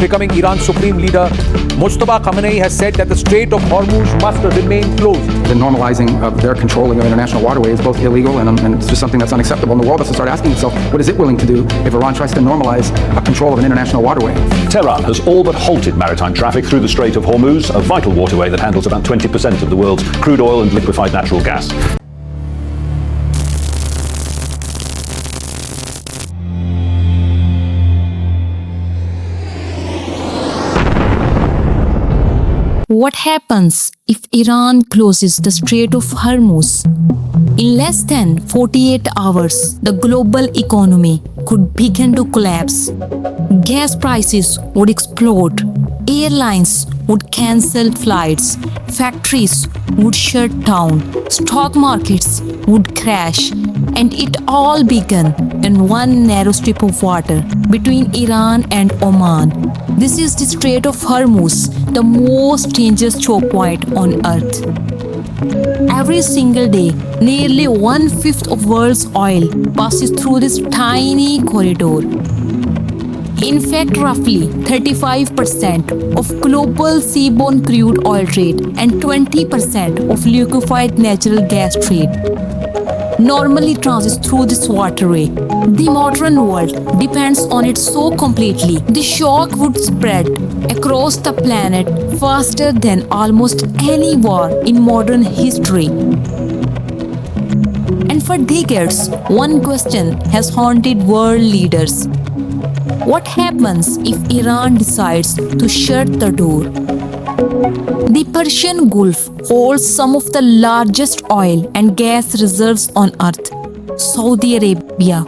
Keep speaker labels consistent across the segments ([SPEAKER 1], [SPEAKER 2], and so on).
[SPEAKER 1] becoming Iran's supreme leader, Mustafa Khamenei has said that the Strait of Hormuz must remain closed.
[SPEAKER 2] The normalizing of their controlling of international waterway is both illegal and it's just something that's unacceptable. And the world has to start asking itself, what is it willing to do if Iran tries to normalize control of an international waterway?
[SPEAKER 3] Tehran has all but halted maritime traffic through the Strait of Hormuz, a vital waterway that handles about 20% of the world's crude oil and liquefied natural gas.
[SPEAKER 4] What happens if Iran closes the Strait of Hormuz? In less than 48 hours, the global economy could begin to collapse. Gas prices would explode. Airlines would cancel flights. Factories would shut down. Stock markets would crash. And it all began in one narrow strip of water between Iran and Oman. This is the Strait of Hormuz, the most dangerous choke point on earth. Every single day, nearly 1/5 of world's oil passes through this tiny corridor. In fact, roughly 35% of global seaborne crude oil trade and 20% of liquefied natural gas trade normally transits through this waterway. The modern world depends on it so completely, the shock would spread across the planet faster than almost any war in modern history. And for decades, one question has haunted world leaders. What happens if Iran decides to shut the door? The Persian Gulf holds some of the largest oil and gas reserves on earth. Saudi Arabia,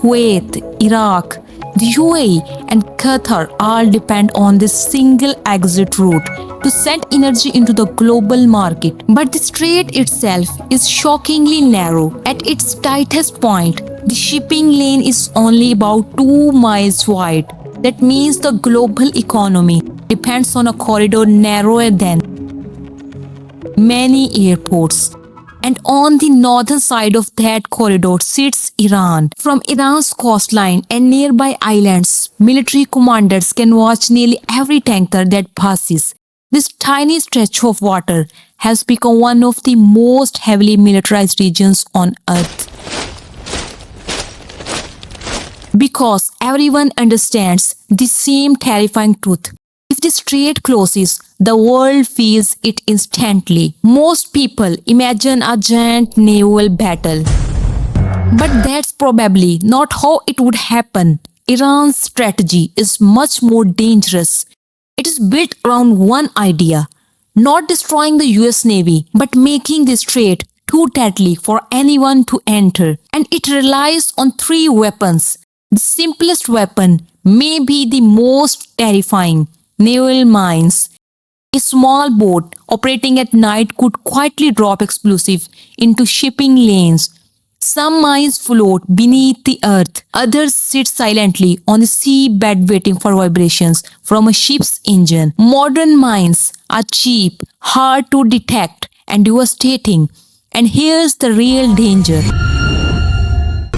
[SPEAKER 4] Kuwait, Iraq, the UAE and Qatar all depend on this single exit route to send energy into the global market. But the strait itself is shockingly narrow. At its tightest point, the shipping lane is only about 2 miles wide. That means the global economy depends on a corridor narrower than many airports. And on the northern side of that corridor sits Iran. From Iran's coastline and nearby islands, military commanders can watch nearly every tanker that passes. This tiny stretch of water has become one of the most heavily militarized regions on earth. Because everyone understands the same terrifying truth. If the strait closes, the world feels it instantly. Most people imagine a giant naval battle. But that's probably not how it would happen. Iran's strategy is much more dangerous. It is built around one idea, not destroying the US Navy, but making the strait too deadly for anyone to enter. And it relies on 3 weapons. The simplest weapon may be the most terrifying: naval mines. A small boat operating at night could quietly drop explosives into shipping lanes. Some mines float beneath the earth. Others sit silently on the seabed waiting for vibrations from a ship's engine. Modern mines are cheap, hard to detect, and devastating. And here's the real danger.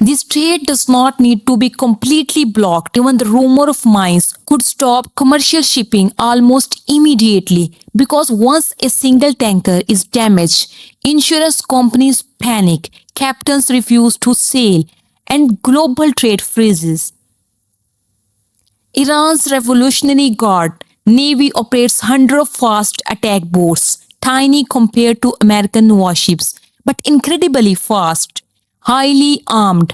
[SPEAKER 4] The strait does not need to be completely blocked. Even the rumor of mines could stop commercial shipping almost immediately, because once a single tanker is damaged, insurance companies panic, captains refuse to sail, and global trade freezes. Iran's Revolutionary Guard Navy operates hundreds of fast attack boats, tiny compared to American warships, but incredibly fast, highly armed,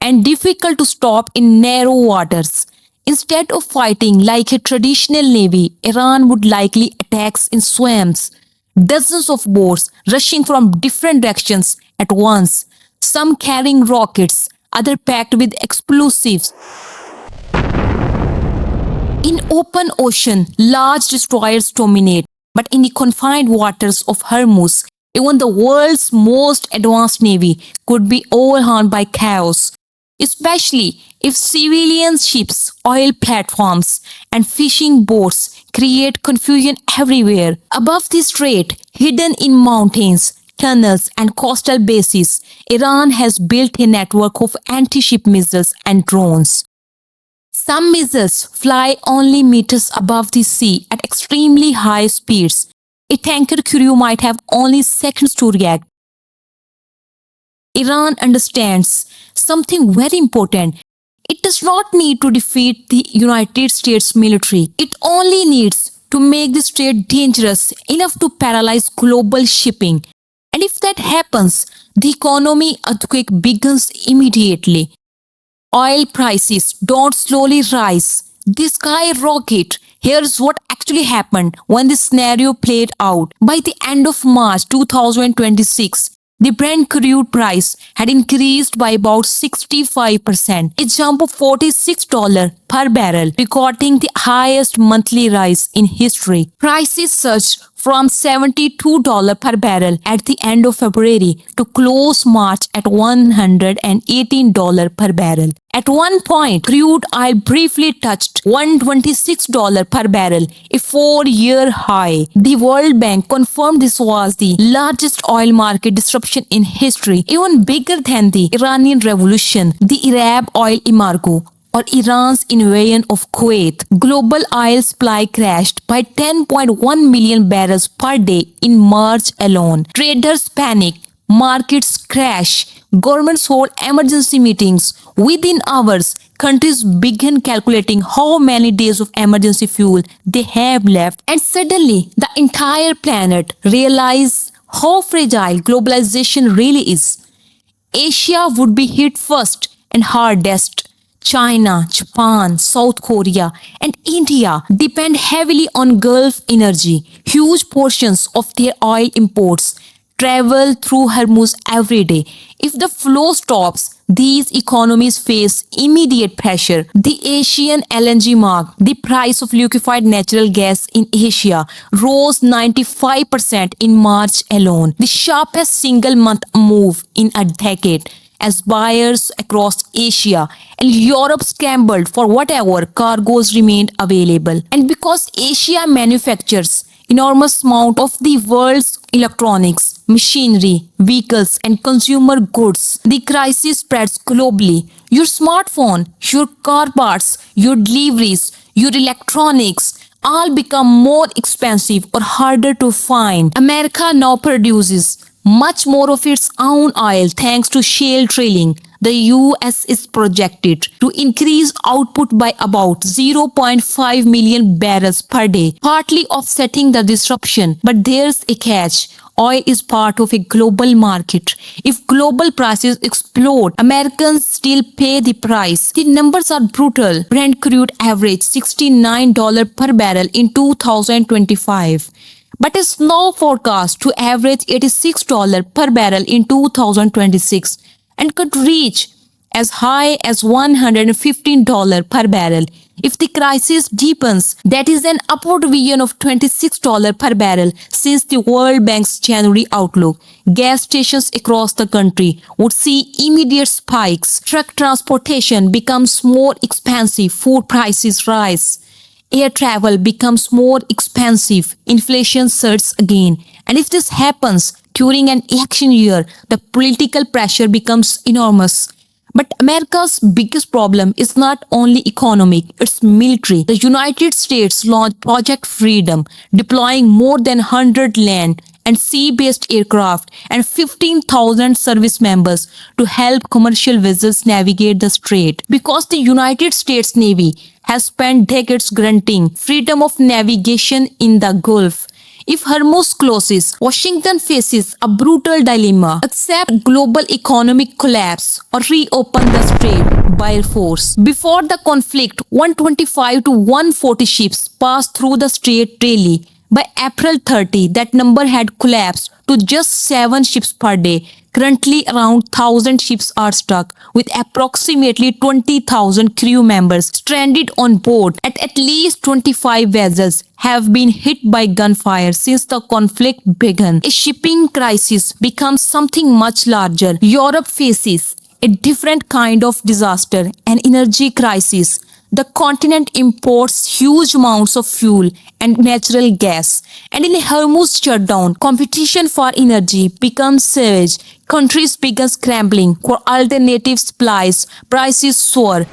[SPEAKER 4] and difficult to stop in narrow waters. Instead of fighting like a traditional navy, Iran would likely attack in swamps, dozens of boats rushing from different directions at once, some carrying rockets, others packed with explosives. In open ocean, large destroyers dominate, but in the confined waters of Hormuz, even the world's most advanced navy could be overwhelmed by chaos, especially if civilian ships, oil platforms, and fishing boats create confusion everywhere. Above the strait, hidden in mountains, tunnels, and coastal bases, Iran has built a network of anti-ship missiles and drones. Some missiles fly only meters above the sea at extremely high speeds. A tanker crew might have only seconds to react. Iran understands something very important. It does not need to defeat the United States military. It only needs to make the strait dangerous enough to paralyze global shipping. And if that happens, the economy earthquake begins immediately. Oil prices don't slowly rise. They skyrocket. Here's what actually happened when this scenario played out. By the end of March 2026, the Brent crude price had increased by about 65%, a jump of $46 per barrel, recording the highest monthly rise in history. Prices surged from $72 per barrel at the end of February to close March at $118 per barrel. At one point, crude oil briefly touched $126 per barrel, a 4-year high. The World Bank confirmed this was the largest oil market disruption in history, even bigger than the Iranian Revolution, the Arab oil embargo, or Iran's invasion of Kuwait. Global oil supply crashed by 10.1 million barrels per day in March alone. Traders panic, markets crash, governments hold emergency meetings. Within hours, countries began calculating how many days of emergency fuel they have left. And suddenly, the entire planet realized how fragile globalization really is. Asia would be hit first and hardest. China, Japan, South Korea, and India depend heavily on Gulf energy. Huge portions of their oil imports travel through Hormuz every day. If the flow stops, these economies face immediate pressure. The Asian LNG market, the price of liquefied natural gas in Asia, rose 95% in March alone, the sharpest single-month move in a decade, as buyers across Asia and Europe scrambled for whatever cargoes remained available. And because Asia manufactures enormous amount of the world's electronics, machinery, vehicles, and consumer goods, the crisis spreads globally. Your smartphone, your car parts, your deliveries, your electronics all become more expensive or harder to find. America now produces much more of its own oil thanks to shale drilling. The US is projected to increase output by about 0.5 million barrels per day, partly offsetting the disruption. But there's a catch. Oil is part of a global market. If global prices explode, Americans still pay the price. The numbers are brutal. Brent crude averaged $69 per barrel in 2025. But is now forecast to average $86 per barrel in 2026 and could reach as high as $115 per barrel. If the crisis deepens, that is an upward revision of $26 per barrel since the World Bank's January outlook. Gas stations across the country would see immediate spikes. Truck transportation becomes more expensive, food prices rise. Air travel becomes more expensive, inflation surges again. And if this happens during an election year, the political pressure becomes enormous. But America's biggest problem is not only economic, it's military. The United States launched Project Freedom, deploying more than 100 land and sea-based aircraft and 15,000 service members to help commercial vessels navigate the strait. Because the United States Navy has spent decades granting freedom of navigation in the Gulf. If Hormuz closes, Washington faces a brutal dilemma: accept global economic collapse or reopen the strait by force. Before the conflict, 125 to 140 ships passed through the strait daily. By April 30, that number had collapsed to just 7 ships per day. Currently, around 1,000 ships are stuck, with approximately 20,000 crew members stranded on board. At least 25 vessels have been hit by gunfire since the conflict began. A shipping crisis becomes something much larger. Europe faces a different kind of disaster, an energy crisis. The continent imports huge amounts of fuel and natural gas. And in a Hormuz shutdown, competition for energy becomes savage. Countries begin scrambling for alternative supplies. Prices soar.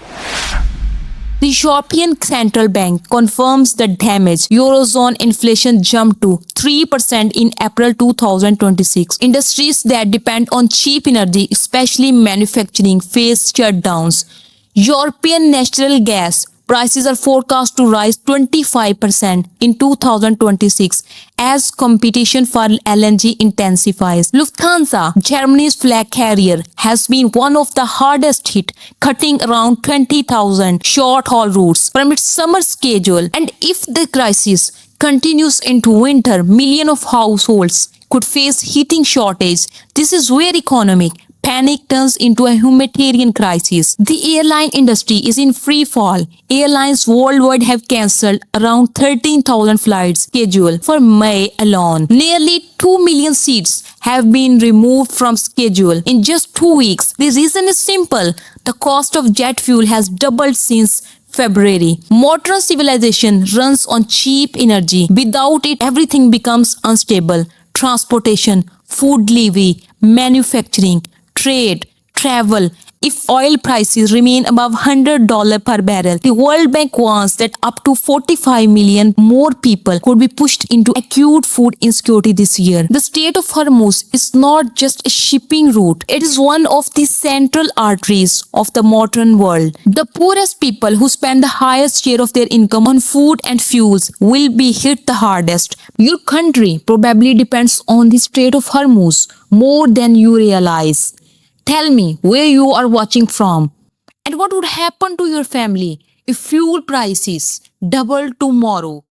[SPEAKER 4] The European Central Bank confirms the damage. Eurozone inflation jumped to 3% in April 2026. Industries that depend on cheap energy, especially manufacturing, face shutdowns. European natural gas prices are forecast to rise 25% in 2026 as competition for LNG intensifies. Lufthansa, Germany's flag carrier, has been one of the hardest hit, cutting around 20,000 short-haul routes from its summer schedule. And if the crisis continues into winter, millions of households could face heating shortage. This is where economic panic turns into a humanitarian crisis. The airline industry is in free fall. Airlines worldwide have cancelled around 13,000 flights scheduled for May alone. Nearly 2 million seats have been removed from schedule in just 2 weeks. The reason is simple. The cost of jet fuel has doubled since February. Modern civilization runs on cheap energy. Without it, everything becomes unstable. Transportation, food delivery, manufacturing, trade, travel. If oil prices remain above $100 per barrel, the World Bank warns that up to 45 million more people could be pushed into acute food insecurity this year. The Strait of Hormuz is not just a shipping route, it is one of the central arteries of the modern world. The poorest people who spend the highest share of their income on food and fuels will be hit the hardest. Your country probably depends on the Strait of Hormuz more than you realize. Tell me where you are watching from and what would happen to your family if fuel prices double tomorrow.